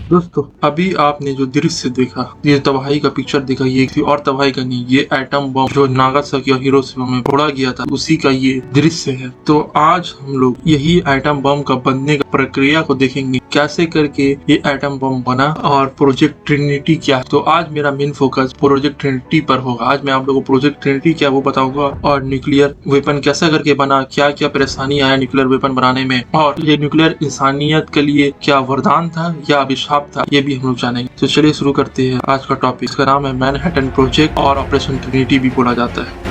दोस्तों अभी आपने जो दृश्य देखा, ये तबाही का पिक्चर देखा, ये किसी और तबाही का नहीं, ये एटम बम जो नागासाकी और हिरोशिमा में फोड़ा गया था उसी का ये दृश्य है। तो आज हम लोग यही एटम बम का बनने का प्रक्रिया को देखेंगे, कैसे करके ये एटम बम बना और प्रोजेक्ट ट्रिनिटी क्या है। तो आज मेरा मेन फोकस प्रोजेक्ट ट्रिनिटी पर होगा। आज मैं आप लोगों को प्रोजेक्ट ट्रिनिटी क्या वो बताऊंगा और न्यूक्लियर वेपन कैसा करके बना, क्या क्या परेशानी आया न्यूक्लियर वेपन बनाने में, और ये न्यूक्लियर इंसानियत के लिए क्या वरदान था या अभिशाप था, ये भी हम लोग जानेंगे। तो चलिए शुरू करते हैं आज का टॉपिक। इसका नाम है मैनहट्टन प्रोजेक्ट और ऑपरेशन ट्रिनिटी भी बोला जाता है।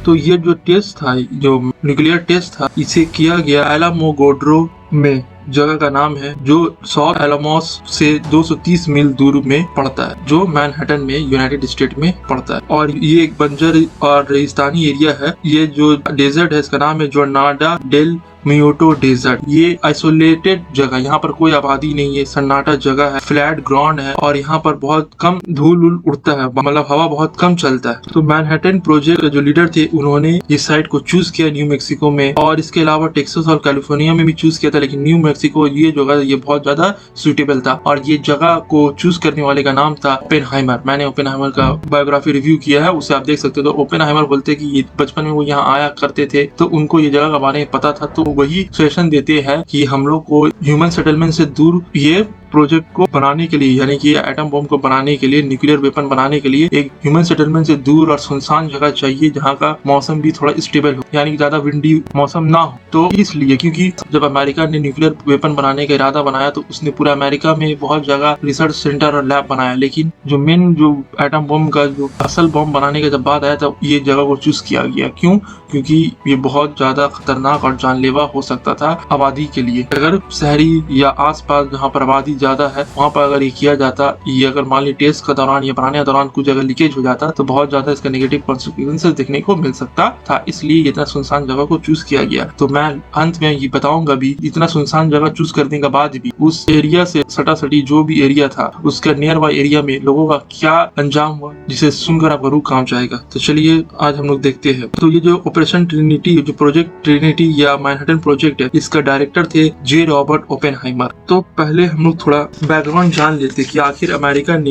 तो ये जो टेस्ट था, जो न्यूक्लियर टेस्ट था, इसे किया गया एलामोगोड्रो में, जगह का नाम है जो साउथ एलामोस से 230 मील दूर में पड़ता है, जो मैनहट्टन में यूनाइटेड स्टेट में पड़ता है। और ये एक बंजर और रेगिस्तानी एरिया है। ये जो डेजर्ट है इसका नाम है जोर्नाडा डेल मियोटो डेजर्ट। ये आइसोलेटेड जगह, यहाँ पर कोई आबादी नहीं है, सन्नाटा जगह है, फ्लैट ग्राउंड है और यहाँ पर बहुत कम धूल उड़ता है, मतलब हवा बहुत कम चलता है। तो मैनहट्टन प्रोजेक्ट जो लीडर थे उन्होंने इस साइट को चूज किया न्यू मैक्सिको में, और इसके अलावा टेक्सास और कैलिफोर्निया में भी चूज किया था, लेकिन न्यू मैक्सिको ये जगह ये बहुत ज्यादा सुटेबल था। और ये जगह को चूज करने वाले का नाम था ओपेनहाइमर। मैंने ओपेनहाइमर का बायोग्राफी रिव्यू किया है, उसे आप देख सकते हो। तो ओपेनहाइमर बोलते कि ये बचपन में वो यहाँ आया करते थे, तो उनको ये जगह के बारे में पता था, तो वही सजेशन देते हैं कि हम लोग को ह्यूमन सेटलमेंट से दूर ये प्रोजेक्ट को बनाने के लिए, यानी कि एटम बम को बनाने के लिए, न्यूक्लियर वेपन बनाने के लिए एक ह्यूमन सेटलमेंट से दूर और सुनसान जगह चाहिए, जहाँ का मौसम भी थोड़ा स्टेबल हो, यानी कि ज्यादा विंडी मौसम ना हो। तो इसलिए क्योंकि जब अमेरिका ने न्यूक्लियर वेपन बनाने का इरादा बनाया तो उसने पूरा अमेरिका में बहुत जगह रिसर्च सेंटर और लैब बनाया, लेकिन जो मेन जो एटम बम का जो असल बम बनाने का जब बात आया तब ये जगह को चूज किया गया। क्यों? क्योंकि ये बहुत ज्यादा खतरनाक और जानलेवा हो सकता था आबादी के लिए। अगर शहरी या आसपास जहाँ पर आबादी ज्यादा है वहाँ पर अगर ये किया जाता, ये अगर मान ली टेस्ट के दौरान या बनाने के दौरान कुछ अगर लीकेज हो जाता तो बहुत ज्यादा इसका नेगेटिव कॉन्सिक्वेंसेस देखने को मिल सकता था। इसलिए इतना सुनसान जगह को चूज किया गया। तो मैं अंत में ये बताऊंगा भी, इतना सुनसान जगह चूज करने के बाद भी उस एरिया से सटा सटी जो भी एरिया था उसका नियर बाय एरिया में लोगों का क्या अंजाम हुआ, जिसे सुनकर आपका रूह कांप जाएगा। तो चलिए आज हम लोग देखते हैं। तो ये जो ऑपरेशन ट्रिनिटी, जो प्रोजेक्ट ट्रिनिटी या मैनहट्टन प्रोजेक्ट है, इसका डायरेक्टर थे जे रॉबर्ट ओपेनहाइमर। तो पहले हम लोग थोड़ा बैकग्राउंड जान लेते कि आखिर अमेरिका ने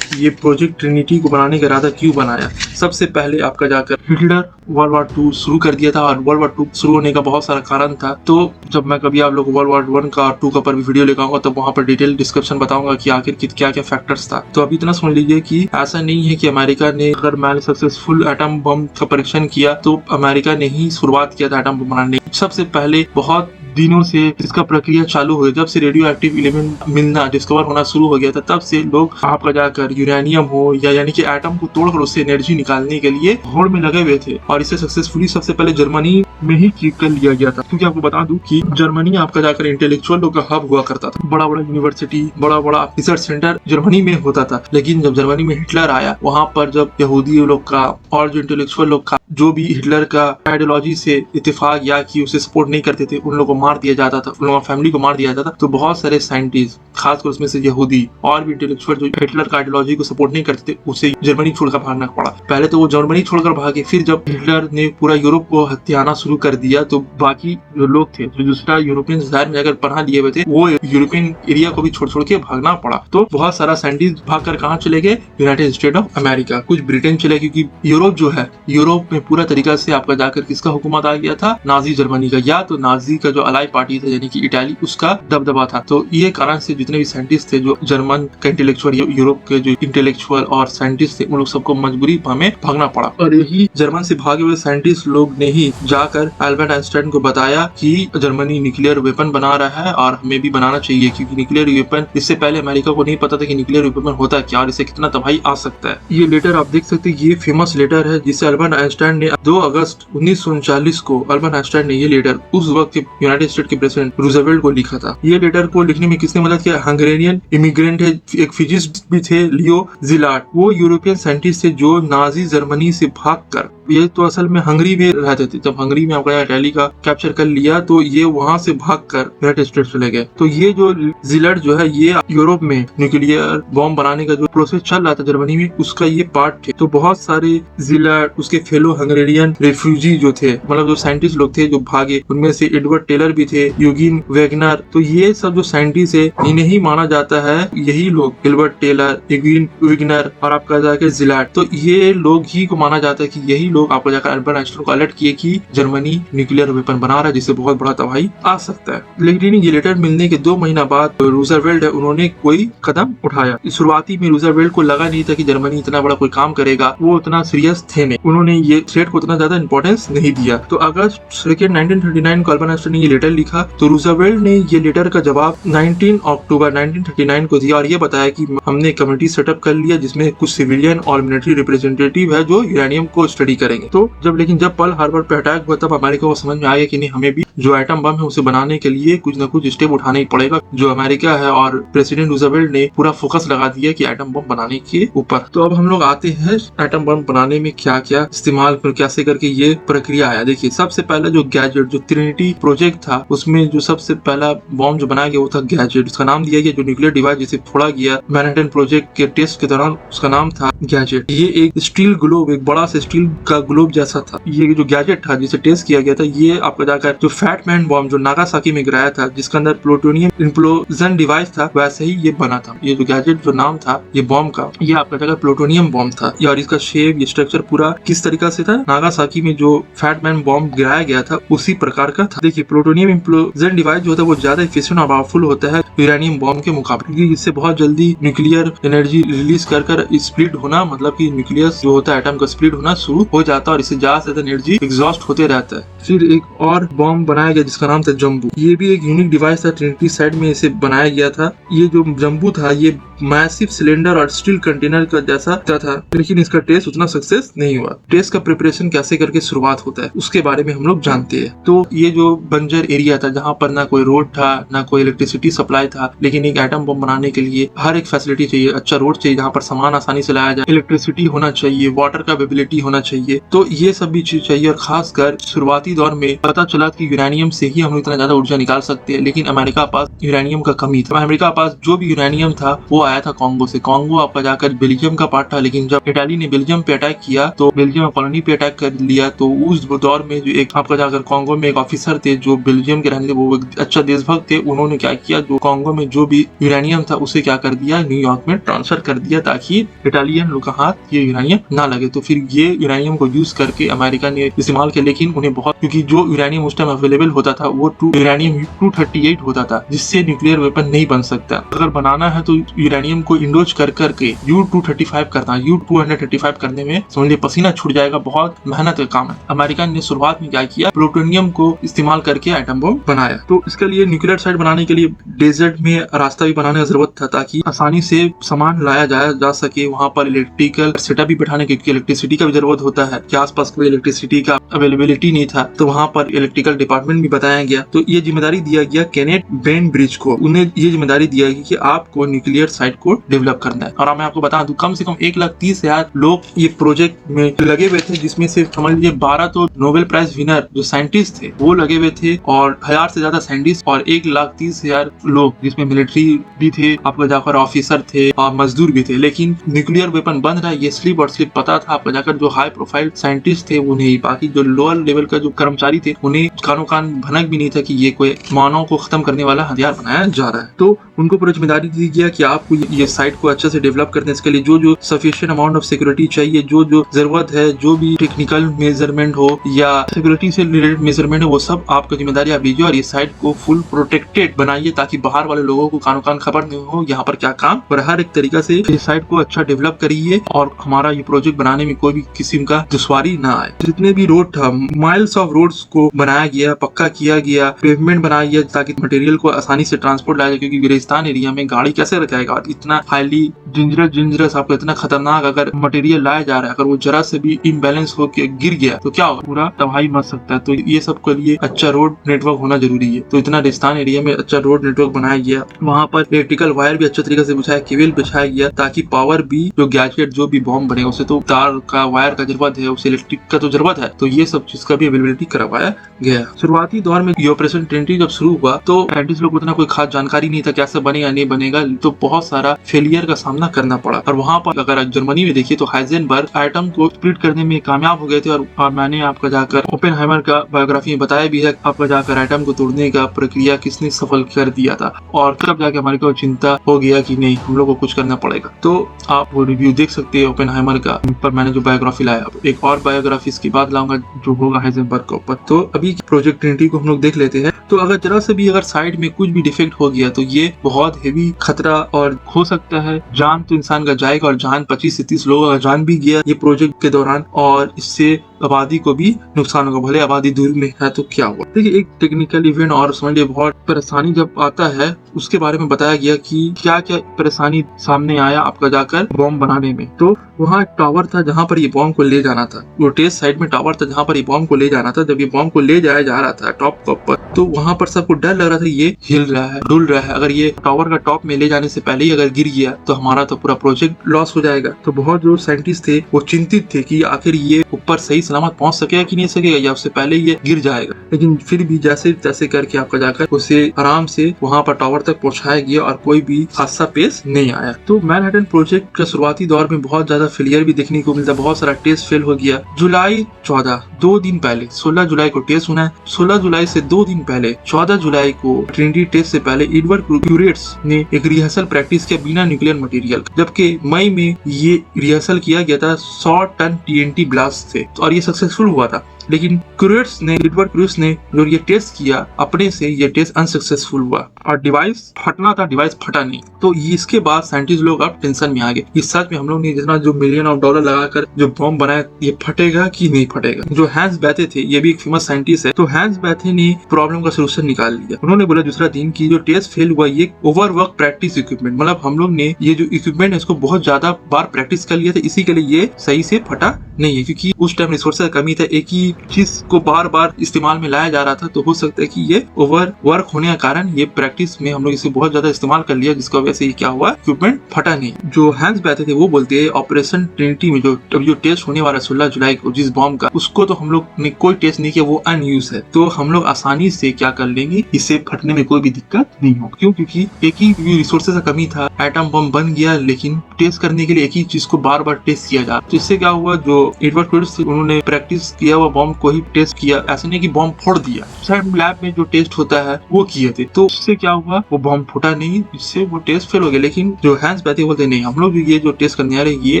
ये प्रोजेक्ट ट्रिनिटी को बनाने का इरादा क्यों बनाया। सबसे पहले आपका जाकर हिटलर वर्ल्ड वार 2 शुरू कर दिया था, और वर्ल्ड वार 2 शुरू होने का बहुत सारा कारण था। तो जब मैं कभी आप लोग वर्ल्ड वार 1 का और 2 का पर भी वीडियो लेकर आऊंगा तो वहाँ पर डिटेल डिस्क्रिप्शन बताऊंगा कि आखिर क्या क्या फैक्टर्स था। तो अभी इतना सुन लीजिए कि ऐसा नहीं है कि अमेरिका ने, अगर मैंने सक्सेसफुल एटम बम का परीक्षण किया तो अमेरिका ने ही शुरुआत किया था एटम बम बनाने। सबसे पहले बहुत दिनों से इसका प्रक्रिया चालू हो गई। जब से रेडियो एक्टिव एलिमेंट मिलना डिस्कवर होना शुरू हो गया था, तब से लोग आपका जाकर यूरेनियम हो या यानी कि एटम को तोड़कर उससे एनर्जी निकालने के लिए होड़ में लगे हुए थे। और इसे सक्सेसफुली सबसे पहले जर्मनी में ही कर लिया गया था। क्योंकि आपको बता दूं कि जर्मनी आपका जाकर इंटेलेक्चुअल लोग का हब हुआ करता था। बड़ा बड़ा यूनिवर्सिटी, बड़ा बड़ा रिसर्च सेंटर जर्मनी में होता था। लेकिन जब जर्मनी में हिटलर आया, वहाँ पर जब यहूदी लोग का और जो इंटेलेक्चुअल लोग का जो भी हिटलर का आइडियोलॉजी से इत्तेफाक या कि उसे सपोर्ट नहीं करते थे, उन लोगों को मार दिया जाता था, उन लोगों की फैमिली को मार दिया जाता था। तो बहुत सारे साइंटिस्ट, खासकर उसमें से यहूदी और भी इंटेलेक्चुअल जो हिटलर का आइडियोलॉजी को सपोर्ट नहीं करते थे, उसे जर्मनी छोड़कर भागना पड़ा। पहले तो वो जर्मनी छोड़कर भागे, फिर जब हिटलर ने पूरा यूरोप को हथियाना शुरू कर दिया तो बाकी जो लोग थे, जो दूसरा यूरोपियन शहर में जाकर पनाह लिए हुए थे, वो यूरोपियन एरिया को भी छोड़ के भागना पड़ा। तो बहुत सारा साइंटिस्ट भागकर कहाँ चले गए? United state of America. कुछ ब्रिटेन चले, क्योंकि यूरोप जो है, यूरोप में पूरा तरीका से आपका जाकर किसका हुकूमत आ गया था? नाजी जर्मनी का, या तो नाजी का जो अलाई पार्टी था यानी कि इटाली, उसका दबदबा था। तो ये कारण से जितने भी साइंटिस्ट थे, जो जर्मन का इंटेलेक्चुअल, यूरोप के जो इंटेलेक्चुअल और साइंटिस्ट थे, उन लोग सबको मजबूरी में भागना पड़ा। और यही जर्मन से भागे हुए साइंटिस्ट लोग ने ही जाकर अल्बर्ट आइंस्टाइन को बताया कि जर्मनी न्यूक्लियर वेपन बना रहा है और हमें भी बनाना चाहिए, क्योंकि न्यूक्लियर वेपन, इससे पहले अमेरिका को नहीं पता था कि न्यूक्लियर वेपन होता है क्या और इससे कितना तबाही आ सकता है। ये लेटर आप देख सकते हैं, ये फेमस लेटर है जिसे अल्बर्ट आइंस्टाइन ने 2 अगस्त 1939 को अल्बर्ट आइंस्टाइन ने ये लेटर उस वक्त के यूनाइटेड स्टेट के प्रेसिडेंट रूजवेल्ट को लिखा था। ये लेटर को लिखने में किसने मदद किया? हंगेरियन इमिग्रेंट है, एक फिजिस्ट भी थे, लियो जिलार्ड। वो यूरोपियन साइंटिस्ट थे जो नाजी जर्मनी से भागकर ये तो असल में हंगरी में रहते थे। जब हंगरी में आपका इटली का कैप्चर कर लिया तो ये वहां से भागकर यूनाइटेड स्टेट्स चले गए। तो ये जो जिलर्ड जो है ये यूरोप में न्यूक्लियर बॉम्ब बनाने का जो प्रोसेस चल रहा था जर्मनी में, उसका ये पार्ट थे। तो बहुत सारे जिलर्ड, उसके फेलो हंगेरियन रेफ्यूजी जो थे, मतलब जो साइंटिस्ट लोग थे जो भागे, उनमें से एडवर्ड टेलर भी थे, यूजीन वैगनर। तो ये सब जो साइंटिस्ट है इन्हें ही माना जाता है, यही लोग एडवर्ड टेलर, यूजीन वैगनर और आपका जाकर जिलर्ड, तो ये लोग ही को माना जाता है कि यही लोग आपको जाकर अल्बर्ट आइंस्टाइन को अलर्ट किए कि जर्मनी न्यूक्लियर वेपन बना रहा है जिससे बहुत बड़ा तबाही आ सकता है। लेकिन ये लेटर मिलने के 2 महीना बाद रूजवेल्ट है उन्होंने कोई कदम उठाया। शुरुआती में रूजवेल्ट को लगा नहीं था कि जर्मनी इतना बड़ा कोई काम करेगा, वो उतना सीरियस थे नहीं, उन्होंने ये थ्रेट को उतना ज्यादा इंपॉर्टेंस नहीं दिया। तो अगस्त 2 1939 को अल्बर्ट आइंस्टाइन ने ये लेटर लिखा, तो रूजवेल्ट ने ये लेटर का जवाब 19 अक्टूबर 1939 को दिया और ये बताया कि हमने कमेटी सेटअप कर लिया जिसमें कुछ सिविलियन और मिलिट्री रिप्रेजेंटेटिव है जो यूरेनियम को स्टडी करेंगे। तो जब पर्ल हार्बर पे अटैक हुआ तब अमेरिका को समझ में आ गया कि नहीं, हमें भी जो एटम बम है उसे बनाने के लिए कुछ न कुछ स्टेप उठाना ही पड़ेगा। जो अमेरिका है और प्रेसिडेंट रूजवेल्ट ने पूरा फोकस लगा दिया कि एटम बम बनाने के ऊपर। तो अब हम लोग आते हैं एटम बम बनाने में क्या क्या इस्तेमाल कैसे करके ये प्रक्रिया आया। देखिए, सबसे पहला जो गैजेट, जो ट्रिनिटी प्रोजेक्ट था, उसमें जो सबसे पहला बॉम्ब जो बनाया गया वो था गैजेट। उसका नाम दिया गया जो न्यूक्लियर डिवाइस जिसे फोड़ा गया मैनहट्टन प्रोजेक्ट के टेस्ट के दौरान, उसका नाम था गैजेट। ये एक स्टील ग्लोब, एक बड़ा सा स्टील का ग्लोब जैसा था। ये जो गैजेट था जिसे टेस्ट किया गया था, ये आपका जाकर जो फैट मैन बॉम्ब जो नागासाकी में गिराया था जिसके अंदर प्लूटोनियम इम्प्लोजन डिवाइस था, वैसे ही ये बना था। ये जो गैजेट जो नाम था ये बॉम्ब का, ये आपका जाकर प्लूटोनियम बॉम्ब था। और इसका शेप, ये स्ट्रक्चर पूरा किस तरीका से था, नागासाकी में जो फैट मैन बॉम्ब गिराया गया था उसी प्रकार का था। देखिए, प्लूटोनियम इम्प्लोजन डिवाइस जो होता है वो ज्यादा एफिशिएंट और पावरफुल होता है यूरेनियम बॉम्ब के मुकाबले। इससे बहुत जल्दी न्यूक्लियर एनर्जी रिलीज कर स्प्लिट होना, मतलब कि न्यूक्लियस जो होता है एटम का स्प्लिट होना शुरू हो जाता है और इससे ज्यादा से ज्यादा एनर्जी एग्जॉस्ट होते रहता है। फिर एक और बॉम्ब बनाया गया जिसका नाम था जम्बू। ये भी एक यूनिक डिवाइस था, ट्रिनिटी साइड में इसे बनाया गया था। ये जो जम्बू था ये मैसिव सिलेंडर और स्टील कंटेनर का जैसा था, लेकिन इसका टेस्ट उतना सक्सेस नहीं हुआ। टेस्ट का प्रिपरेशन कैसे करके शुरुआत होता है उसके बारे में हम लोग जानते हैं। तो ये जो बंजर एरिया था जहाँ पर ना कोई रोड था ना कोई इलेक्ट्रिसिटी सप्लाई था, लेकिन एक एटम बम बनाने के लिए हर एक फैसिलिटी चाहिए। अच्छा रोड चाहिए जहाँ पर सामान आसानी से लाया जाए, इलेक्ट्रिसिटी होना चाहिए, वाटर का अवेलेबिलिटी होना चाहिए। तो ये सब भी चीज चाहिए। और खासकर शुरुआती दौर में पता चला कि यूरेनियम से ही हम इतना ज्यादा ऊर्जा निकाल सकते हैं, लेकिन अमेरिका पास यूरेनियम का कमी था। अमेरिका पास जो भी यूरेनियम था वो आया था कांगो से। कांगो आपका जाकर बेल्जियम का पार्ट था, लेकिन जब इटाली ने बेल्जियम पे अटैक किया तो बेल्जियम कॉलोनी पे अटैक कर लिया। तो उस दौर में जो एक आपका जाकर कांगो में एक ऑफिसर थे जो बेल्जियम के रहने, वो एक अच्छा देशभक्त थे। उन्होंने क्या किया, जो कांगो में जो भी यूरेनियम था उसे क्या कर दिया, न्यूयॉर्क में ट्रांसफर कर दिया ताकि इटालियन लोग का हाथ ये यूरेनियम ना लगे। तो फिर ये यूरेनियम को यूज करके अमेरिका ने इस्तेमाल किया, लेकिन उन्हें बहुत, क्योंकि जो यूरेनियम उस टाइम अवेलेबल होता था वो यूरेनियम 238 होता था, जिससे न्यूक्लियर वेपन नहीं बन सकता। अगर बनाना है तो यूरेनियम को इंडोज कर करके U-235 करना, U-235 करने में समझिए पसीना छूट जाएगा, बहुत मेहनत का काम है। अमेरिका ने शुरुआत में क्या किया, प्लूटोनियम को इस्तेमाल करके एटम बम बनाया। तो इसके लिए न्यूक्लियर साइट बनाने के लिए डेजर्ट में रास्ता भी बनाने की जरूरत था ताकि आसानी से सामान लाया जा सके। वहाँ पर इलेक्ट्रिकल सेटअप भी बैठाने, क्योंकि इलेक्ट्रिसिटी का भी जरूरत होता है कि आसपास कोई इलेक्ट्रिसिटी का अवेलेबिलिटी नहीं था, तो वहाँ पर इलेक्ट्रिकल डिपार्टमेंट भी बताया गया। तो ये जिम्मेदारी दिया गया केनेथ बेनब्रिज को। उन्हें ये जिम्मेदारी दिया गया कि आपको न्यूक्लियर साइट को डेवलप करना है। और मैं आपको बता दूं, कम से कम 1,30,000 लोग ये प्रोजेक्ट में लगे हुए थे, जिसमें से समझ लीजिए 12 तो नोबेल प्राइज विनर जो साइंटिस्ट थे वो लगे हुए थे, और 1000 से ज्यादा साइंटिस्ट और 1,30,000 लोग जिसमें मिलिट्री भी थे, आपको जाकर ऑफिसर थे और मजदूर भी थे। लेकिन न्यूक्लियर वेपन बन रहा है ये स्लिप और स्लिप पता था। आपको जाकर जो हाई प्रोफाइल साइंटिस्ट थे उन्हें, बाकी जो लोअर लेवल का जो कर्मचारी थे उन्हें कानो कान भनक भी नहीं था कि ये कोई मानव को खत्म करने वाला हथियार बनाया जा रहा है। तो उनको पूरी जिम्मेदारी दी गया कि आपको ये साइट को अच्छे से डेवलप करने, इसके लिए जो सफिशिएंट अमाउंट ऑफ सिक्योरिटी चाहिए, जो जरूरत है, जो भी टेक्निकल मेजरमेंट हो या सिक्योरिटी से रिलेटेड मेजरमेंट है, वो सब आपकी जिम्मेदारी आप लीजिए और ये साइट को फुल प्रोटेक्टेड बनाइए ताकि बाहर वाले लोगों को कानो कान खबर नहीं हो यहाँ पर क्या काम। और हर एक तरीका से इस साइट को अच्छा डेवलप करिए और हमारा ये प्रोजेक्ट बनाने में कोई भी किस्म का दुश्वारी ना आए। जितने भी रोड था, माइल्स ऑफ रोड्स को बनाया गया, पक्का किया गया, पेवमेंट बनाया गया ताकि मटेरियल को आसानी से ट्रांसपोर्ट लाया जाए, क्योंकि रेगिस्तान एरिया में गाड़ी कैसे रखाएगा। बाद इतना हाईली डेंजरस आपको इतना खतरनाक अगर मटेरियल लाया जा रहा है, अगर वो जरा से भी इम्बैलेंस होकर गिर गया तो क्या होगा, पूरा तबाही मच सकता है। तो ये सब के लिए अच्छा रोड नेटवर्क होना जरूरी है। तो इतना रेगिस्तान एरिया में अच्छा रोड नेटवर्क बनाया गया, वहाँ पर इलेक्ट्रिकल वायर भी अच्छे तरीके से बिछाया, केबल बिछाया गया, ताकि पावर भी जो गैजेट जो भी बॉम्ब बनेगा उसे तो तार का वायर का जरूरत है, उसे इलेक्ट्रिक का तो जरूरत है। तो ये सब चीज का भी अवेलेबिलिटी करवाया गया। शुरुआती दौर में ये ऑपरेशन ट्रिनिटी जब शुरू हुआ तो साइंटिस्ट लोग उतना कोई खास जानकारी नहीं था कैसे बनेगा नहीं बनेगा, तो बहुत सारा फेलियर का सामना करना पड़ा। और वहाँ पर अगर जर्मनी में देखिए तो हाइजेनबर्ग एटम को स्प्लिट करने में कामयाब हो गए थे। और मैंने आपका जाकर ओपेनहाइमर का बायोग्राफी में बताया भी है आपका जाकर एटम को तोड़ने का प्रक्रिया किसने सफल कर दिया था, और तब जाके हमारे को चिंता हो गया कि नहीं हम लोग को कुछ करना पड़ेगा। तो आप वो रिव्यू देख सकते हैं ओपेनहाइमर का, पर मैंने जो बायोग्राफी लाया। एक और बायोग्राफी इसके बाद लाऊंगा जो होगा हाइजेनबर्ग के ऊपर। तो अभी प्रोजेक्ट ट्रिनिटी को हम लोग देख लेते हैं। तो अगर जरा से भी अगर साइड में कुछ भी डिफेक्ट हो गया तो ये बहुत हेवी खतरा और हो सकता है जान तो इंसान का जाएगा, और जान 25 से 30 लोगों का जान भी गया ये प्रोजेक्ट के दौरान, और इससे आबादी को भी नुकसान होगा। भले आबादी दूर में है तो क्या हुआ। देखिए एक टेक्निकल इवेंट और समझिए बहुत परेशानी जब आता है उसके बारे में बताया गया कि क्या क्या परेशानी सामने आया आपका जाकर बॉम्ब बनाने में। तो वहाँ टावर था जहाँ पर ये बॉम्ब को ले जाना था, वो टेस्ट साइड में टावर था जहाँ पर ये बॉम्ब को ले जाना था। जब ये बॉम्ब को ले जाया जा रहा था टॉप पर, तो वहाँ पर सबको डर लग रहा था ये हिल रहा है डुल रहा है, अगर ये टावर का टॉप में ले जाने से पहले ही अगर गिर गया तो हमारा तो पूरा प्रोजेक्ट लॉस हो जाएगा। तो बहुत जो साइंटिस्ट थे वो चिंतित थे कि आखिर ये ऊपर सही सलामत पहुंच सकेगा कि नहीं सकेगा, या उससे पहले ये गिर जाएगा। लेकिन फिर भी जैसे तैसे करके आपका जाकर उसे आराम से वहाँ पर टावर तक पहुंचाया गया और कोई भी हादसा पेश नहीं आया। तो मैनहट्टन प्रोजेक्ट का शुरुआती दौर में बहुत ज्यादा फेलियर भी देखने को मिलता, बहुत सारा टेस्ट फेल हो गया। जुलाई 14 2 दिन पहले 16 जुलाई को टेस्ट होना है। 16 जुलाई से 2 दिन पहले 14 जुलाई को ट्रिनिटी टेस्ट से पहले एडवर्ड क्यूरेट्स ने एक रिहर्सल प्रैक्टिस किया बिना न्यूक्लियर मटेरियल, जबकि मई में ये रिहर्सल किया गया था 100 टन TNT ब्लास्ट से, और ये सक्सेसफुल हुआ था। लेकिन एडवर्ड क्यूरेट्स ने जो ये टेस्ट किया अपने से, ये टेस्ट अनसक्सेसफुल हुआ और डिवाइस फटना था, डिवाइस फटा नहीं। तो इसके बाद साइंटिस्ट लोग अब टेंशन में आ गए कि सच में हम लोग ने जितना जो $मिलियन लगाकर जो बॉम्ब बनाया ये फटेगा कि नहीं फटेगा। जो हैंस बैथे थे ये भी एक फेमस साइंटिस्ट है, तो हैंस बैथे ने प्रॉब्लम का सोल्यूशन निकाल लिया। उन्होंने बोला दूसरा दिन की जो टेस्ट फेल हुआ ये ओवरवर्क प्रैक्टिस इक्विपमेंट, मतलब हम लोग ने ये जो इक्विपमेंट है इसको बहुत ज्यादा बार प्रैक्टिस कर लिया था, इसी के लिए ये सही से फटा नहीं है, क्योंकि उस टाइम रिसोर्सेज का कमी था, एक ही चीज को बार बार इस्तेमाल में लाया जा रहा था। तो हो सकता है कि ये ओवर वर्क होने का कारण ये प्रैक्टिस में हम लोग इसे बहुत ज्यादा इस्तेमाल कर लिया, जिसकी वजह से ये क्या हुआ इक्विपमेंट फटा नहीं। जो हैंस बैठे थे वो बोलते हैं ऑपरेशन ट्रिनिटी में जो टेस्ट होने वाला 16 जुलाई को जिस बॉम्ब का, उसको तो हम लोग ने कोई टेस्ट नहीं किया, वो अनयूज है। तो हम लोग आसानी से क्या कर लेंगे, इसे फटने में कोई भी दिक्कत नहीं होगी। क्यों? क्योंकि एक ही रिसोर्सेज का कमी था, एटम बम बन गया, लेकिन टेस्ट करने के लिए एक ही चीज को बार बार टेस्ट किया जा। तो इससे क्या हुआ, जो एडवर्ड क्यूरेट्स उन्होंने प्रैक्टिस किया हुआ बॉम्ब को ही टेस्ट किया, ऐसे नहीं कि बॉम्ब फोड़ दिया। शायद लैब में जो टेस्ट होता है वो किए थे, तो उससे क्या हुआ, वो बॉम्ब फूटा नहीं, इससे वो टेस्ट फेल हो गया। लेकिन जो हैंस बैठे बोलते नहीं, हम लोग ये जो टेस्ट करने आ रहे ये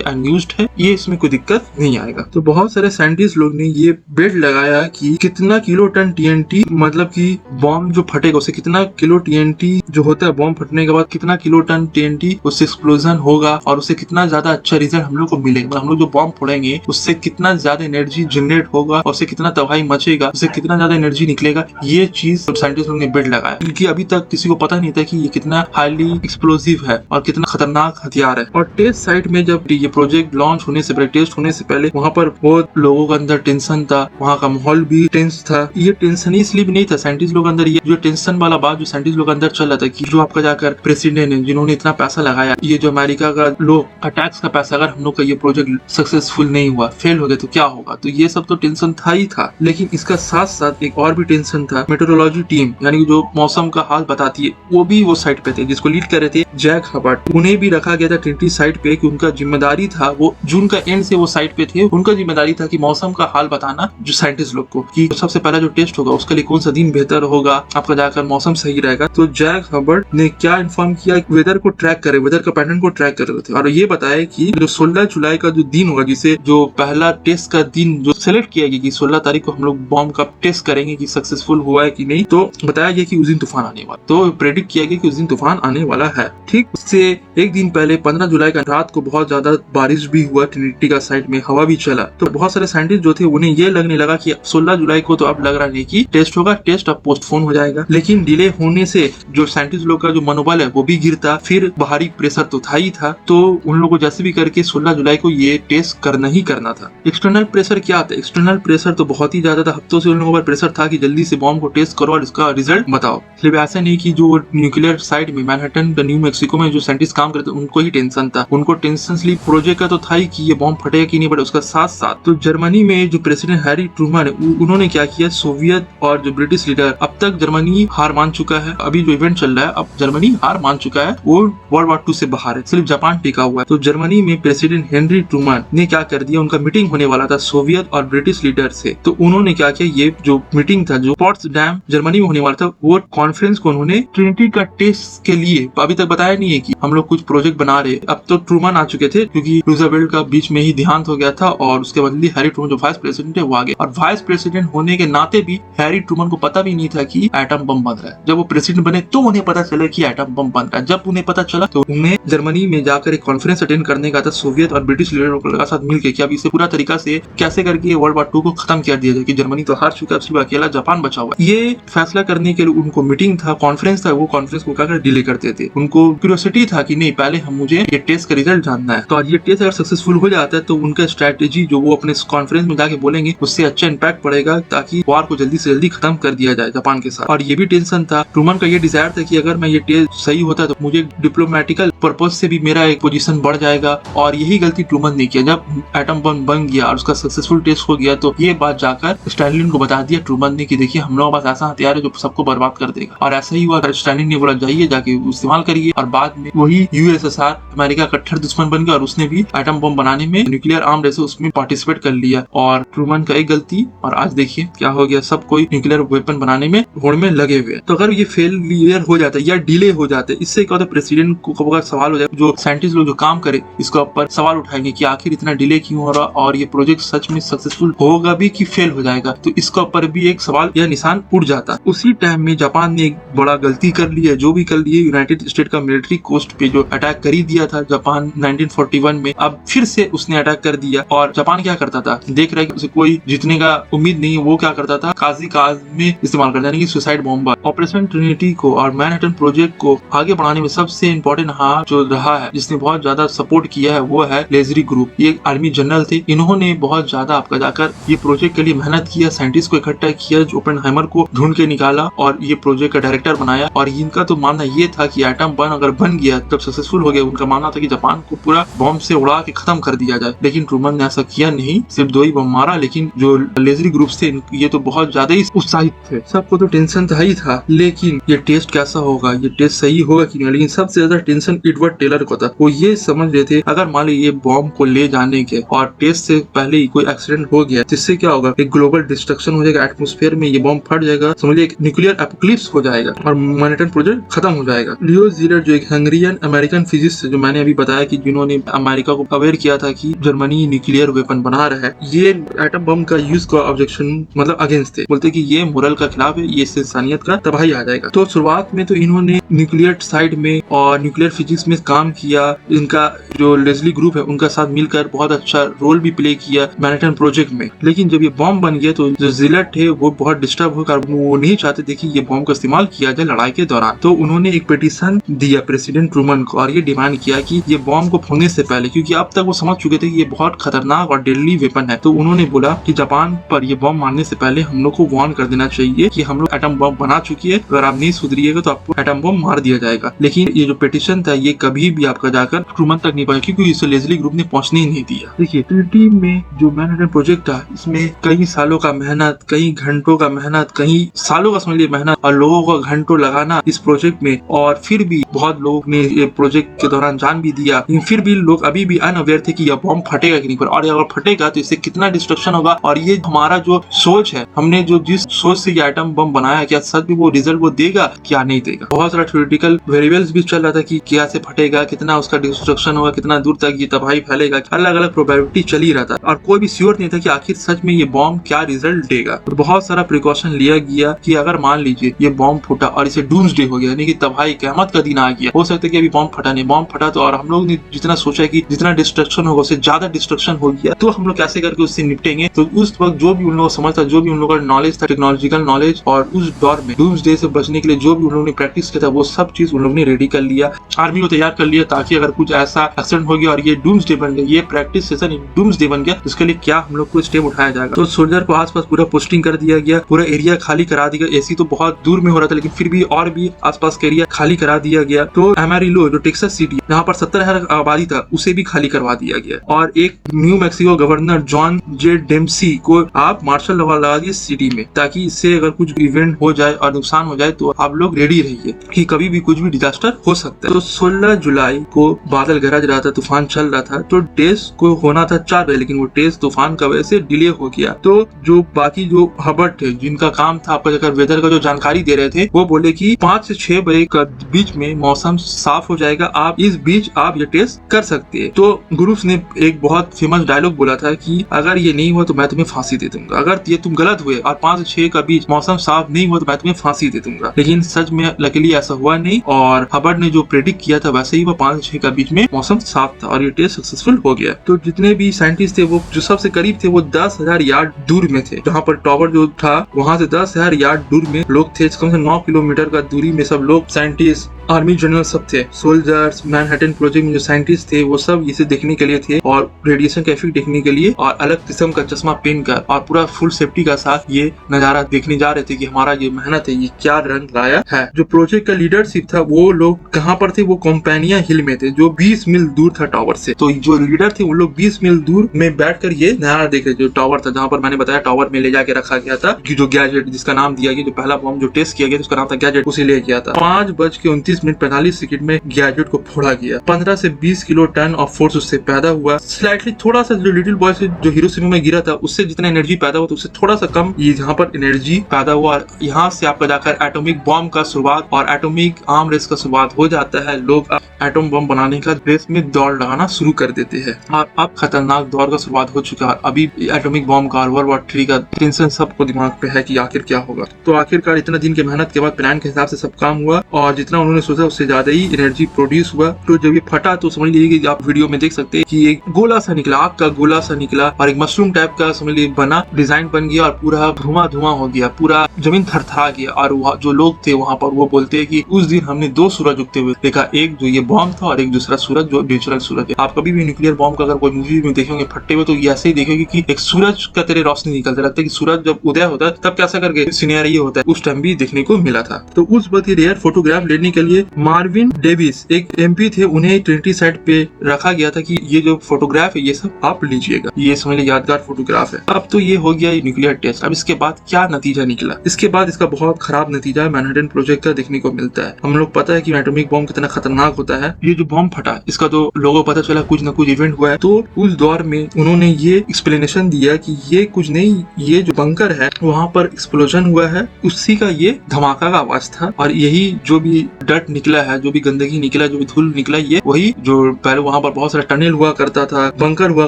अनयूज्ड है, ये इसमें कोई दिक्कत नहीं आएगा। तो बहुत सारे साइंटिस्ट लोग ने ये बेट लगाया कि कितना किलो टन TNT, मतलब कि बॉम्ब जो फटेगा उसे कितना किलो TNT जो होता है बॉम्ब फटने के बाद कितना किलो टन TNT उससे एक्सप्लोजन होगा और उससे कितना ज्यादा अच्छा रिजल्ट हम लोग को मिलेगा। हम लोग जो बॉम्ब फोड़ेंगे उससे कितना ज्यादा एनर्जी जनरेट होगा और उससे कितना तबाही मचेगा, उससे कितना ज्यादा एनर्जी निकलेगा, ये चीज साइंटिस्ट लोग ने बेट लगाया। क्योंकि अभी तक किसी को पता नहीं था कि ये कितना हाईली एक्सप्लोसिव है और कितना खतरनाक हथियार है। और टेस्ट साइट में जब ये प्रोजेक्ट लॉन्च होने से पहले, टेस्ट होने से पहले, वहाँ पर बहुत लोगों के अंदर टेंशन था, वहाँ का माहौल भी टेंस था। ये टेंशन इसलिए भी नहीं था साइंटिस्ट लोग अंदर, ये जो टेंशन वाला बात जो साइंटिस्ट लोग अंदर चल रहा था कि जो आपका जाकर प्रेसिडेंट है जिन्होंने इतना पैसा लगाया, ये जो अमेरिका का लोग अटैक्स का पैसा, अगर हम लोग का ये प्रोजेक्ट सक्सेसफुल नहीं हुआ, फेल हो गया तो क्या होगा। तो ये सब तो टेंशन था ही था, लेकिन इसका साथ साथ एक और भी टेंशन था। मेट्रोलॉजी टीम यानी जो मौसम का हाल बताती है, वो भी वो साइट पे थे, जिसको लीड कर रहे थे जैक हबर्ट। उन्हें भी रखा गया था ट्रिनिटी साइट पे कि उनका जिम्मेदारी था, वो जून का एंड से वो साइट पे थे, उनका जिम्मेदारी था कि मौसम का हाल बताना जो साइंटिस्ट लोग को, कि सबसे पहला जो टेस्ट होगा उसके लिए कौन सा दिन बेहतर होगा, आपका जाकर मौसम सही रहेगा। तो जैक हबर्ट ने क्या इन्फॉर्म किया, वेदर को ट्रैक करे, वेदर का पैटर्न को ट्रैक कर रहे थे, और ये बताया कि जो 16 जुलाई का जो दिन होगा, जिसे जो पहला टेस्ट का दिन जो सेलेक्ट किया गया कि 16 तारीख को हम लोग बॉम्ब का टेस्ट करेंगे कि सक्सेसफुल हुआ है कि नहीं, तो बताया गया कि उस दिन तूफान आने वाला, तो प्रेडिक्ट किया गया कि उस दिन तूफान आने वाला है। ठीक उससे एक दिन पहले 15 जुलाई का रात को बहुत ज्यादा बारिश भी हुआ, ट्रिनिटी का साइड में हवा भी चला, तो बहुत सारे साइंटिस्ट जो थे उन्हें ये लगने लगा कि 16 जुलाई को तो अब लग रहा नहीं कि टेस्ट होगा, टेस्ट अब पोस्टपोन हो जाएगा। लेकिन डिले होने से जो साइंटिस्ट लोग का जो मनोबल है वो भी गिरता, फिर बाहरी प्रेशर तो था ही था, तो उन लोगों को जैसे भी करके 16 जुलाई को ये टेस्ट करना ही करना था। एक्सटर्नल प्रेशर क्या था? एक्सटर्नल प्रेशर तो बहुत ही ज्यादा था, हफ्तों से उन लोगों पर प्रेशर था कि जल्दी से बॉम्ब को टेस्ट करो और इसका रिजल्ट बताओ। सिर्फ ऐसा नहीं कि जो न्यूक्लियर साइड में मैनहट्टन न्यू मैक्सिको में जो साइंटिस्ट काम करते उनको ही टेंशन था, उनको टेंशन स्लीप प्रोजेक्ट का तो था ही कि ये बॉम्ब फटेगा कि नहीं, बट उसका साथ साथ तो जर्मनी में जो प्रेसिडेंट हैरी ट्रूमन है उन्होंने क्या किया, सोवियत और जो ब्रिटिश लीडर, अब तक जर्मनी हार मान चुका है, अभी जो इवेंट चल रहा है अब जर्मनी हार मान चुका है, वो वर्ल्ड वॉर 2 से बाहर है, सिर्फ जापान टिका हुआ है। तो जर्मनी में प्रेसिडेंट हेनरी ट्रूमन ने क्या कर दिया, उनका मीटिंग होने वाला था सोवियत और ब्रिटिश लीडर से, तो उन्होंने क्या किया, ये जो मीटिंग था जो पोट्सडाम जर्मनी में होने वाला था, वो कॉन्फ्रेंस को उन्होंने ट्रिनिटी का टेस्ट के लिए अभी तक बताया नहीं है कि हम लोग कुछ प्रोजेक्ट बना रहे। अब तो ट्रूमन आ चुके थे क्योंकि रूजवेल्ट का बीच में ही देहांत हो गया था और उसके बदले हैरी ट्रूमन जो वाइस प्रेसिडेंट है वो आ गए, और वाइस प्रेसिडेंट होने के नाते भी हैरी ट्रूमन को पता भी नहीं था कि एटम बम बन रहा है। जब वो प्रेसिडेंट बने तो उन्हें पता चला कि एटम बम बन रहा है। जब उन्हें पता चला तो उन्हें जर्मनी में जाकर एक कॉन्फ्रेंस अटेंड करने का था सोवियत और ब्रिटिश लीडरों के साथ मिलकर कि अब इसे पूरा तरीका से कैसे करके वर्ल्ड वॉर 2 को खत्म कर दिया जाए कि जर्मनी तो हार चुका है, सिर्फ अकेला जापान बचा हुआ है। ये फैसला करने के लिए उनको मीटिंग था, कॉन्फ्रेंस था, वो कॉन्फ्रेंस को क्या डिले करते थे। उनको क्यूरियोसिटी था कि नहीं पहले मुझे ये टेस्ट का रिजल्ट जानना है, तो ये टेस्ट अगर सक्सेसफुल हो जाता है तो उनका स्ट्रेटेजी जो वो अपने कॉन्फ्रेंस में जाके बोलेंगे उससे अच्छा इंपैक्ट पड़ेगा ताकि वॉर को जल्दी से जल्दी खत्म कर दिया जाए जापान के साथ। और ये भी टेंशन था, ट्रूमन का ये डिजायर था कि अगर मैं ये टेस्ट सही होता तो मुझे डिप्लोमेटिकल पर्पज से भी मेरा एक पोजीशन बढ़ जाएगा, और यही गलती ट्रूमन ने किया। जब एटम बम बन गया और उसका सक्सेसफुल टेस्ट हो गया तो ये बात जाकर स्टैलिन को बता दिया ट्रूमन ने कि देखिए हम लोगों के पास ऐसा हथियार है जो सबको बर्बाद कर देगा, और ऐसा ही हुआ। स्टैलिन ने बोला जाइए जाके इस्तेमाल करिए, और बाद में वही यूएसएसआर अमेरिका का कट्टर दुश्मन बन गया और उसने भी एटम बम बनाने में न्यूक्लियर आर्म जैसे उसमें पार्टिसिपेट कर लिया। और ट्रूमन का एक गलती और आज देखिए क्या हो गया, सब कोई न्यूक्लियर वेपन बनाने में होड़ में लगे हुए। तो अगर ये फेलियर हो जाता है या डिले हो जाता है, इससे क्या होता है, प्रेसिडेंट को सवाल हो जाए, जो साइंटिस्ट लोग जो काम करे इसके ऊपर सवाल उठाएंगे कि आखिर इतना डिले क्यों हो रहा और ये प्रोजेक्ट सच में सक्सेसफुल होगा भी कि फेल हो जाएगा, तो इसके ऊपर भी एक सवाल या निशान उठ जाता। उसी टाइम में जापान ने एक बड़ा गलती कर लिया, जो भी कर लिए, यूनाइटेड स्टेट का मिलिट्री कोस्ट पे जो अटैक कर ही दिया था जापान 1941 में, अब फिर से उसने अटैक कर दिया। और जापान क्या करता था, देख रहा है कि उसे कोई जीतने का उम्मीद नहीं है, वो क्या करता था, काजी काज में इस्तेमाल करता, यानी कि सुसाइड बॉम्बर। ऑपरेशन ट्रिनिटी को और मैनहट्टन प्रोजेक्ट को आगे बढ़ाने में सबसे इम्पोर्टेंट हाथ जो रहा है, जिसने बहुत ज्यादा सपोर्ट किया है, वो है लेजरी ग्रुप। ये आर्मी जनरल थे, इन्होंने बहुत ज्यादा आपका जाकर ये प्रोजेक्ट के लिए मेहनत किया, साइंटिस्ट को इकट्ठा किया, जो ओपेनहाइमर को ढूंढ के निकाला और ये प्रोजेक्ट का डायरेक्टर बनाया। और इनका तो मानना ये था कि एटम बम अगर बन गया तब सक्सेसफुल हो गया, उनका मानना था कि जापान को पूरा बॉम्ब से उड़ा के खत्म कर दिया जाए। लेकिन ट्रूमन ने ऐसा किया नहीं, सिर्फ 2 ही बम मारा। लेकिन जो लेजरी ग्रुप थे ये तो बहुत ज्यादा ही उत्साहित थे, सबको तो टेंशन था ही था, लेकिन ये टेस्ट कैसा होगा, ये टेस्ट सही होगा कि नहीं। लेकिन सबसे ज्यादा टेंशन एडवर्ड टेलर को था, वो ये समझ रहे थे अगर मान लो ये बॉम्ब को ले जाने के और टेस्ट से पहले ही कोई एक्सीडेंट हो गया, जिससे क्या होगा, एक ग्लोबल डिस्ट्रक्शन हो जाएगा, एटमॉस्फेयर में ये बॉम्ब फट जाएगा, समझिए एक न्यूक्लियर एपोकलिप्स हो जाएगा और मैनहट्टन प्रोजेक्ट खत्म हो जाएगा। लियो ज़ीलर जो एक हंगरियन अमेरिकन फिजिसिस्ट, जो मैंने अभी बताया कि जिन्होंने अमेरिका को अवेयर किया था कि जर्मनी न्यूक्लियर वेपन बना रहा है, ये एटम बम का यूज का ऑब्जेक्शन मतलब अगेंस्ट थे, बोलते कि ये मोरल का खिलाफ है, ये इससे इंसानियत का तबाही आ जाएगा। तो शुरुआत में तो इन्होंने न्यूक्लियर साइड में और न्यूक्लियर फिजिक्स में काम किया, इनका जो लेजली ग्रुप है उनका साथ मिलकर बहुत अच्छा रोल भी प्ले किया मैनहट्टन प्रोजेक्ट में। लेकिन जब ये बॉम्ब बन गया तो जो ज़ीलर थे वो बहुत डिस्टर्ब होकर वो नहीं चाहते थे कि ये बॉम्ब का इस्तेमाल किया जाए लड़ाई के दौरान। तो उन्होंने एक पिटीशन दिया प्रेसिडेंट ट्रूमन को और ये डिमांड किया कि ये बॉम्ब को फोड़ने से पहले, क्योंकि अब तक वो समझ चुके थे कि ये बहुत खतरनाक और डेडली वेपन है, तो उन्होंने बोला कि जापान पर ये बॉम्ब मारने से पहले हम लोग को वार्न कर देना चाहिए कि हम लोग एटम बम बना चुकी है, अगर आप नहीं सुधरिएगा तो आपको एटम बम मार दिया जाएगा। लेकिन ये जो पिटीशन था ये कभी भी आपका जाकर ट्रूमन तक नहीं पहुंचा, क्योंकि इसे लेजली ग्रुप ने पहुंचने ही नहीं दिया। देखिए ट्रिनिटी में जो मैनहट्टन प्रोजेक्ट था, इसमें कई सालों का मेहनत, कई घंटों का मेहनत, कई सालों का समझ लीजिए मेहनत, और लोगों को घंटों लगाना इस प्रोजेक्ट में, और फिर भी बहुत लोग ने ये प्रोजेक्ट के दौरान जान भी दिया। लेकिन फिर भी लोग अभी भी अनअवेयर थे कि यह बॉम्ब फटेगा कि नहीं, और अगर फटेगा तो इससे कितना डिस्ट्रक्शन होगा, और ये हमारा जो सोच है, हमने जो जिस सोच से ये एटम बम बनाया, क्या सच में वो रिजल्ट वो देगा क्या नहीं देगा। बहुत सारा थ्योरेटिकल वेरिएबल्स भी चल रहा था कि कैसे फटेगा, कितना उसका डिस्ट्रक्शन होगा, कितना दूर तक ये तबाही फैलेगा, अलग अलग प्रोबेबिलिटी चल ही रहा था और कोई भी श्योर नहीं था कि आखिर सच में ये बॉम्ब क्या रिजल्ट देगा। तो बहुत सारा प्रिकॉशन लिया गया कि अगर मान लीजिए ये बॉम्ब फूटा और इसे डूम्सडे हो गया, यानी कि तबाही क़यामत का दिन आ गया, हो सकता है कि अभी बॉम्ब फटा नहीं, बॉम्ब फटा तो और हम लोग ने जितना सोचा कि जितना डिस्ट्रक्शन होगा उससे ज्यादा डिस्ट्रक्शन हो गया, तो हम लोग कैसे करके उससे निपटेंगे। तो उस वक्त जो भी उन लोगों को समझ था, जो भी उन लोगों का नॉलेज था, टेक्नोलॉजिकल नॉलेज, और उस दौर में डूम्सडे से बचने के लिए जो भी उन लोगों ने प्रैक्टिस किया था वो सब चीज उन लोगों ने रेडी कर लिया, आर्मी को तैयार कर लिया, ताकि अगर कुछ ऐसा एक्सीडेंट हो गया और ये डूम्सडे बन गया, ये प्रैक्टिस सेशन डूम्सडे बन गया, उसके लिए क्या हम लोग को स्टेप उठाया जाएगा। तो सोल्जर को आसपास पूरा पोस्टिंग कर दिया गया, पूरा एरिया खाली करा दिया गया। एसी तो बहुत दूर में हो रहा था लेकिन फिर भी और भी आसपास का एरिया खाली करा दिया गया। तो एमारिलो जो टेक्सास सिटी जहाँ पर 70,000 आबादी था उसे भी खाली करवा दिया गया और एक न्यू मैक्सिको गवर्नर जॉन जे डेम्सी को आप मार्शल लॉ लगा दिए सिटी में, ताकि इससे अगर कुछ इवेंट हो जाए और नुकसान हो जाए तो आप लोग रेडी रहिए कि कभी भी कुछ भी डिजास्टर हो सकता है। तो 16 जुलाई को बादल गरज रहा था, तूफान चल रहा था, तो टेस्ट को होना था 4 बजे, लेकिन वो टेस्ट तूफान का वजह से डिले हो गया। तो जो बाकी जो हबर्ट थे जिनका काम था आपका जगह वेदर का जो जानकारी दे रहे थे, वो बोले कि 5 से 6 बजे का बीच में मौसम साफ हो जाएगा, आप इस बीच आप ये टेस्ट कर सकते हैं। तो गुरुस ने एक बहुत फेमस डायलॉग बोला था कि अगर ये नहीं हुआ तो मैं तुम्हें फांसी दे दूंगा, अगर ये तुम गलत हुए और 5 से 6 का बीच मौसम साफ नहीं हुआ तो मैं तुम्हें फांसी दे दूंगा। लेकिन सच में लकीली ऐसा हुआ नहीं और हबर्ट ने जो प्रेडिक्ट किया था वैसे ही वो 5 से 6 का बीच में मौसम साफ था और ये टेस्ट सक्सेसफुल हो गया। तो जितने भी साइंटिस्ट थे वो जो सबसे करीब थे वो 10,000 यार्ड दूर में थे, जहाँ पर टावर जो था वहां से 10,000 यार्ड दूर में लोग थे। कम से 9 किलोमीटर का दूरी में सब लोग, साइंटिस्ट, आर्मी जनरल सब थे। सोल्जर्स, मैनहट्टन प्रोजेक्ट में जो साइंटिस्ट थे वो सब इसे देखने के लिए थे और रेडिएशन का इफेक्ट देखने के लिए और अलग किस्म का चश्मा पहनकर और पूरा फुल सेफ्टी का साथ ये नजारा देखने जा रहे थे कि हमारा ये मेहनत है ये क्या रंग लाया है। जो प्रोजेक्ट का लीडरशिप था वो लोग कहाँ पर थे, वो कंपेनिया हिल में थे जो 20 मील दूर था टावर से। तो जो लीडर थे उन लोग 20 मील दूर में बैठकर ये नजारा देख रहे, जो टावर था जहाँ पर मैंने बताया टावर में ले जाके रखा गया था कि जो गैजेट जिसका नाम दिया गया, जो पहला बॉम्ब जो टेस्ट किया गया उसका नाम था गैजेट, उसे ले गया था। 5:29 में गैजेट को फोड़ा गया। 15 से 20 किलो टन ऑफ फोर्स उससे पैदा हुआ। स्लाइटली थोड़ा सा जो लिटिल बॉय से जो हिरोशिमा में गिरा था उससे जितना एनर्जी पैदा हुआ तो उससे थोड़ा सा कम ये यहाँ पर एनर्जी पैदा हुआ और यहाँ से आपका जाकर एटॉमिक बॉम्ब का शुरुआत और एटॉमिक आर्म रेस का शुरुआत हो जाता है। लोग एटॉम बम बनाने का रेस में दौड़ लगाना शुरू कर देते हैं और अब खतरनाक दौर का शुरुआत हो चुका है। अभी एटॉमिक बॉम्ब का और वर्ल्ड वॉर 3 का टेंशन सबको दिमाग पे है कि आखिर क्या होगा। तो आखिरकार इतना दिन की मेहनत के बाद प्लान के हिसाब से सब काम हुआ और जितना उन्होंने सोचा उससे ज्यादा ही एनर्जी प्रोड्यूस हुआ। तो जब ये फटा तो समझ लीजिए कि आप वीडियो में देख सकते हैं कि एक गोला सा निकला, आग का गोला सा निकला और एक मशरूम टाइप का समझ लीजिए बना, डिजाइन बन गया और पूरा धुआं हो गया, पूरा जमीन थरथरा गया। और जो लोग थे वहाँ पर वो बोलते हैं कि उस दिन हमने 2 सूरज उगते हुए देखा, एक जो ये बॉम्ब था और एक दूसरा सूरज जो नेचुरल सूरज है। आप कभी भी न्यूक्लियर बॉम्ब का अगर कोई मूवी में देखेंगे फटते हुए तो ये ऐसे ही देखेंगे कि एक सूरज का तेरे रोशनी निकलता रहता है कि सूरज जब उदय होता है तब कैसा करके सिनेरियो ये होता है, उस टाइम भी देखने को मिला था। तो उस वक्त ये रेयर फोटोग्राफ लेने के लिए मार्विन डेविस एक एमपी थे, उन्हें ट्रिनिटी साइट पे रखा गया था कि ये जो फोटोग्राफ है ये सब आप लीजिएगा, ये समझ लीजिए यादगार फोटोग्राफ है। अब तो ये हो गया न्यूक्लियर टेस्ट। अब इसके बाद क्या नतीजा निकला, इसके बाद इसका बहुत खराब नतीजा मैनहट्टन प्रोजेक्ट का देखने को मिलता है। हम लोग पता है कि एटॉमिक बॉम्ब कितना खतरनाक होता है। ये जो बॉम्ब फटा इसका तो लोगों को पता चला कुछ न कुछ इवेंट हुआ है। तो उस दौर में उन्होंने ये एक्सप्लेनेशन दिया कि ये कुछ नहीं, ये जो बंकर है वहाँ पर एक्सप्लोजन हुआ है, उसी का ये धमाका का आवाज था और यही जो भी डट निकला है, जो भी गंदगी निकला, जो भी धूल निकला, ये वही जो पहले वहाँ पर बहुत सारा टनल हुआ करता था, बंकर हुआ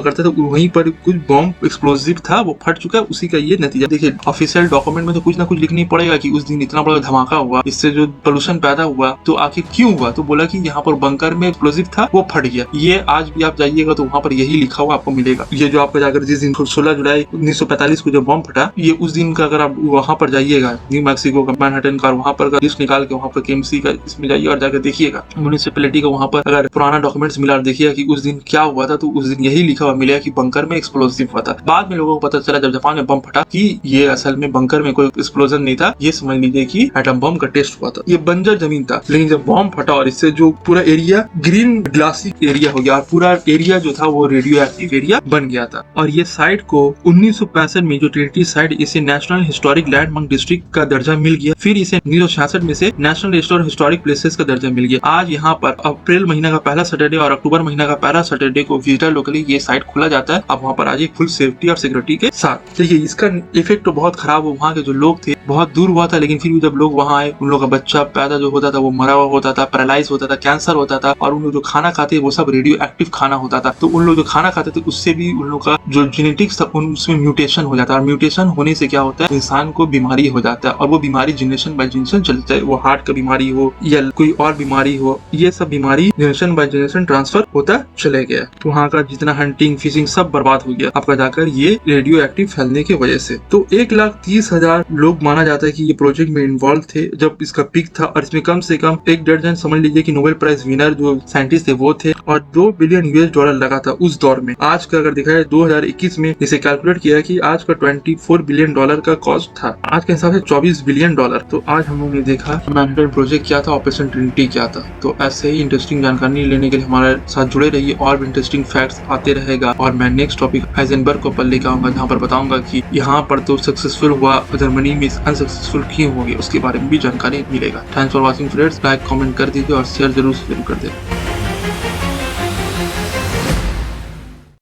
करता था, वहीं पर कुछ बॉम्ब एक्सप्लोसिव था वो फट चुका है, उसी का ये नतीजा। देखिए ऑफिशियल डॉक्यूमेंट में तो कुछ ना कुछ लिखना ही पड़ेगा कि उस दिन इतना बड़ा धमाका हुआ, इससे जो पोल्यूशन पैदा हुआ, तो आखिर क्यों हुआ। तो बोला कि यहाँ पर बंकर में एक्सप्लोसिव था वो फट गया। ये आज भी आप जाइएगा तो वहाँ पर यही लिखा हुआ आपको मिलेगा। ये जो आपका जाकर जिस दिन 16 जुलाई 1945 को जो बॉम्ब फटा, ये उस दिन का अगर आप वहाँ पर जाइएगा न्यू मैक्सिको का मैनहट्टन का, वहाँ पर लिस्ट निकाल के वहाँ पर केएमसी का इसमें जाइए और जाकर देखिएगा म्युनिसिपैलिटी का, वहाँ पर अगर पुराना डॉक्यूमेंट्स मिला और देखिएगा कि उस दिन क्या हुआ था, तो उस दिन यही लिखा हुआ मिलेगा कि बंकर में एक्सप्लोसिव हुआ था। बाद में लोगों को पता चला जब जापान में बम फटा कि ये असल में बंकर में कोई एक्सप्लोजन नहीं था, ये समझ लीजिए कि एटम बम का टेस्ट हुआ था। ये बंजर जमीन था, लेकिन जब बम फटा और इससे जो पूरा एरिया ग्रीन ग्लासी एरिया हो गया और पूरा एरिया जो था वो रेडियो एक्टिव एरिया बन गया था। और ये साइट को 1965 में जो ट्रिनिटी साइट, इसे नेशनल हिस्टोरिक लैंडमार्क डिस्ट्रिक्ट का दर्जा मिल गया। फिर इसे 1966 में से नेशनल रिस्टोर हिस्टोरिक प्लेसेस का दर्जा मिल गया। आज यहाँ पर अप्रैल महीना का पहला सैटरडे और अक्टूबर महीना का पहला सैटरडे को विजिटर लोकली ये साइट खुला जाता है। आप वहाँ पर आइए फुल सेफ्टी और सिक्योरिटी के साथ। देखिए इसका इफेक्ट तो बहुत खराब हो, वहाँ के जो लोग थे बहुत दूर हुआ था, लेकिन फिर भी जब लोग वहाँ आए उन लोगों का बच्चा पैदा जो होता था वो मरा हुआ होता था, पैरालाइज होता था, कैंसर होता था और उन लोग जो खाना खाते थे वो सब रेडियो एक्टिव खाना होता था। तो उन लोग जो खाना खाते थे उससे भी उन लोग का जो जेनेटिक्स था उसमें म्यूटेशन हो जाता है, और म्यूटेशन होने से क्या होता है, इंसान को बीमारी हो जाता है, और वो बीमारी जनरेशन बाय जनरेशन चलता है। वो हार्ट का बीमारी हो या कोई और बीमारी हो, ये सब बीमारी जनरेशन बाय जनरेशन ट्रांसफर होता चले गया। तो वहाँ का जितना हंटिंग फिशिंग सब बर्बाद हो गया आपका जाकर ये रेडियो एक्टिव फैलने की वजह से। तो 1,30,000 लोग माना जाता है कि ये प्रोजेक्ट में इन्वॉल्व थे जब इसका पीक था, और इसमें कम से कम 1 दर्जन समझ लीजिए कि नोबेल प्राइज विनर जो साइंटिस्ट थे वो थे, और $2 बिलियन लगा था उस दौर में। आज का अगर देखा जाए 2021 में इसे कैलकुलेट किया कि आज का $24 बिलियन का कॉस्ट था, आज के हिसाब से $24 बिलियन। तो आज हम लोगों ने देखा मैनहट्टन प्रोजेक्ट क्या था, ऑपरेशन ट्रिनिटी क्या था। तो ऐसे ही इंटरेस्टिंग जानकारी लेने के लिए हमारे साथ जुड़े रहिए, और भी इंटरेस्टिंग फैक्ट्स आते रहेगा। और मैं नेक्स्ट टॉपिक हाइजेनबर्ग को पर लेकर आऊंगा, जहाँ पर बताऊंगा कि यहाँ पर तो सक्सेसफुल हुआ, जर्मनी में अनसक्सेसफुल क्यों हो गया, उसके बारे में भी जानकारी मिलेगा। Thanks for watching friends, like comment कर दीजिए और शेयर जरूर कर दे।